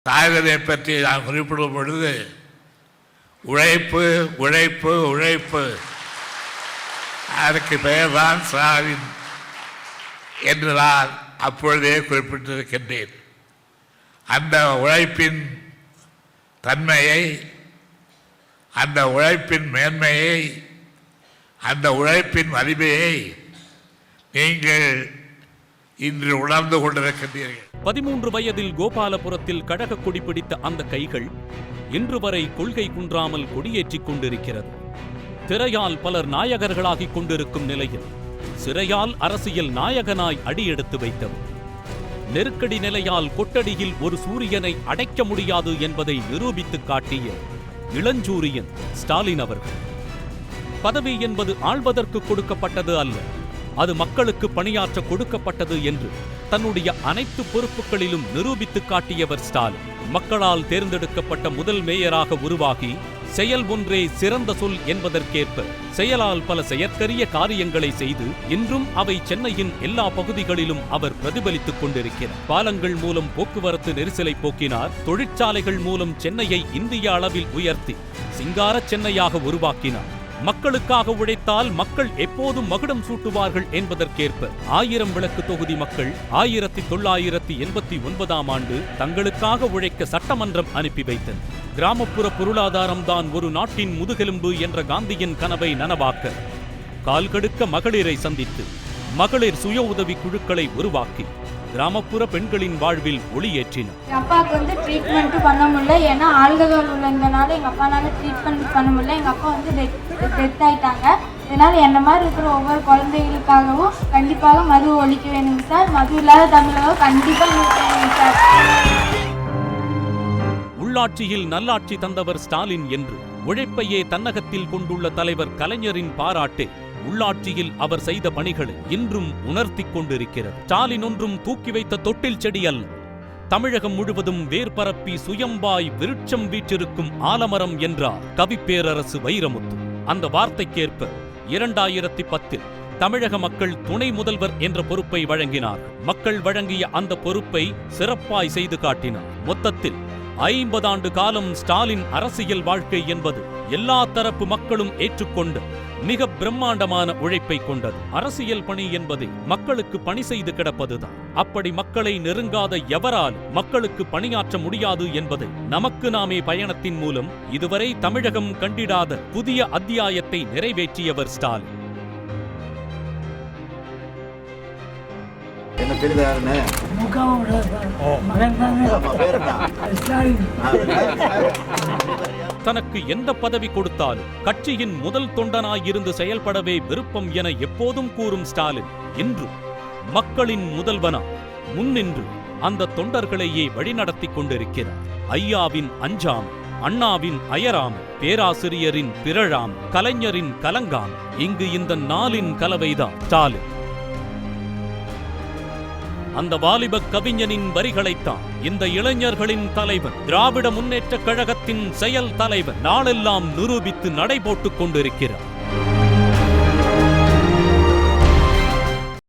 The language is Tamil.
தாய்வதை பற்றி நான் குறிப்பிடும் பொழுது உழைப்பு உழைப்பு உழைப்பு, அதற்கு பெயர்தான் ஸ்டாலின் என்று நான் அப்பொழுதே குறிப்பிட்டிருக்கின்றேன். அந்த உழைப்பின் தன்மையை, அந்த உழைப்பின் மேன்மையை, அந்த உழைப்பின் வலிமையை நீங்கள் இன்று உணர்ந்து கொண்டிருக்கின்றீர்கள். 13 வயதில் கோபாலபுரத்தில் கழக கொடி பிடித்த அந்த கைகள் இன்று வரை கொள்கை குன்றாமல் கொடியேற்றிக் கொண்டிருக்கிறது. திரையால் பலர் நாயகர்களாகிக் கொண்டிருக்கும் நிலையில் சிறையால் அரசியல் நாயகனாய் அடியெடுத்து வைத்தவர். நெருக்கடி நிலையால் கொட்டடியில் ஒரு சூரியனை அடைக்க முடியாது என்பதை நிரூபித்து காட்டிய இளஞ்சூரியன் ஸ்டாலின் அவர்கள். பதவி என்பது ஆள்வதற்கு கொடுக்கப்பட்டது அல்ல, அது மக்களுக்கு பணியாற்ற கொடுக்கப்பட்டது என்று தன்னுடைய அனைத்து பொறுப்புகளிலும் நிரூபித்து காட்டியவர் ஸ்டாலின். மக்களால் தேர்ந்தெடுக்கப்பட்ட முதல் மேயராக உருவாகி செயல் ஒன்றே சிறந்த சொல் என்பதற்கேற்ப செயலால் பல செயற்கரிய காரியங்களை செய்து இன்றும் அவை சென்னையின் எல்லா பகுதிகளிலும் அவர் பிரதிபலித்துக் கொண்டிருக்கிறார். பாலங்கள் மூலம் போக்குவரத்து நெரிசலை போக்கினார். தொழிற்சாலைகள் மூலம் சென்னையை இந்திய அளவில் உயர்த்தி சிங்கார சென்னையாக உருவாக்கினார். மக்களுக்காக உழைத்தால் மக்கள் எப்போதும் மகுடம் சூட்டுவார்கள் என்பதற்கேற்ப 1000 விளக்கு தொகுதி மக்கள் 1989ஆம் ஆண்டு தங்களுக்காக உழைக்க சட்டமன்றம் அனுப்பி வைத்தனர். கிராமப்புற பொருளாதாரம்தான் ஒரு நாட்டின் முதுகெலும்பு என்ற காந்தியின் கனவை நனவாக்க கால்கடுக்க மகளிரை சந்தித்து மகளிர் சுய உதவி குழுக்களை உருவாக்கி கிராமப்புற பெண்களின் வாழ்வில் ஒளியேற்றினார். அப்பாவுக்கு வந்து ட்ரீட்மெண்ட் பண்ண முடியல, ஏன்னா ஆல்கஹால் உள்ளதுனால எங்கள் அப்பானால ட்ரீட்மெண்ட் பண்ண முடியல. எங்கள் அப்பா வந்து டெத் ஆயிட்டாங்க. இதனால என்ன மாதிரி இருக்கிற ஒவ்வொரு குழந்தைகளுக்காகவும் கண்டிப்பாக மது ஒழிக்க வேணுங்க சார். மது இல்லாத தமிழகம் கண்டிப்பாக வேணுங்க சார். உள்ளாட்சியில் நல்லாட்சி தந்தவர் ஸ்டாலின் என்று உழைப்பையே தன்னகத்தில் கொண்டுள்ள தலைவர் கலைஞரின் பாராட்டே உள்ளாட்சியில் அவர் செய்த பணிகளை இன்றும் உணர்த்திக் கொண்டிருக்கிறது. ஸ்டாலின் ஒன்றும் தூக்கி வைத்த தொட்டில் செடி அல்ல, தமிழகம் முழுவதும் வேர் பரப்பி சுயம்பாய் விருட்சம் வீற்றிருக்கும் ஆலமரம் என்றார் கவிப்பேரரசு வைரமுத்து. அந்த வார்த்தைக்கேற்ப 2010 தமிழக மக்கள் துணை முதல்வர் என்ற பொறுப்பை வழங்கினார்கள். மக்கள் வழங்கிய அந்த பொறுப்பை சிறப்பாய் செய்து காட்டினார். மொத்தத்தில் 50 ஆண்டு காலம் ஸ்டாலின் அரசியல் வாழ்க்கை என்பது எல்லா தரப்பு மக்களும் ஏற்றுக்கொண்ட மிக பிரம்மாண்டமான உழைப்பை கொண்டது. அரசியல் பணி என்பதை மக்களுக்கு பணி செய்து கிடப்பதுதான். அப்படி மக்களை நெருங்காத எவராலும் மக்களுக்கு பணியாற்ற முடியாது என்பதை நமக்கு நாமே பயணத்தின் மூலம் இதுவரை தமிழகம் கண்டிடாத புதிய அத்தியாயத்தை நிறைவேற்றியவர் ஸ்டாலின். தனக்கு எந்த பதவி கொடுத்தாலும் கட்சியின் முதல் தொண்டனாயிருந்து செயல்படவே விருப்பம் என எப்போதும் கூறும் ஸ்டாலின் இன்று மக்களின் முதல்வனா முன்னின்று அந்த தொண்டர்களையே வழிநடத்திக் கொண்டிருக்கிறார். ஐயாவின் அஞ்சாம், அண்ணாவின் அயராம், பேராசிரியரின் பிறழாம், கலைஞரின் கலங்காம், இங்கு இந்த நாளின் கலவைதான் ஸ்டாலின். அந்த வாலிப கவிஞனின் வரிகளைத்தான் இந்த இளைஞர்களின் தலைவர், திராவிட முன்னேற்ற கழகத்தின் செயல் தலைவர் நாளெல்லாம் நிரூபித்து நடைபோட்டுக் கொண்டிருக்கிறார்.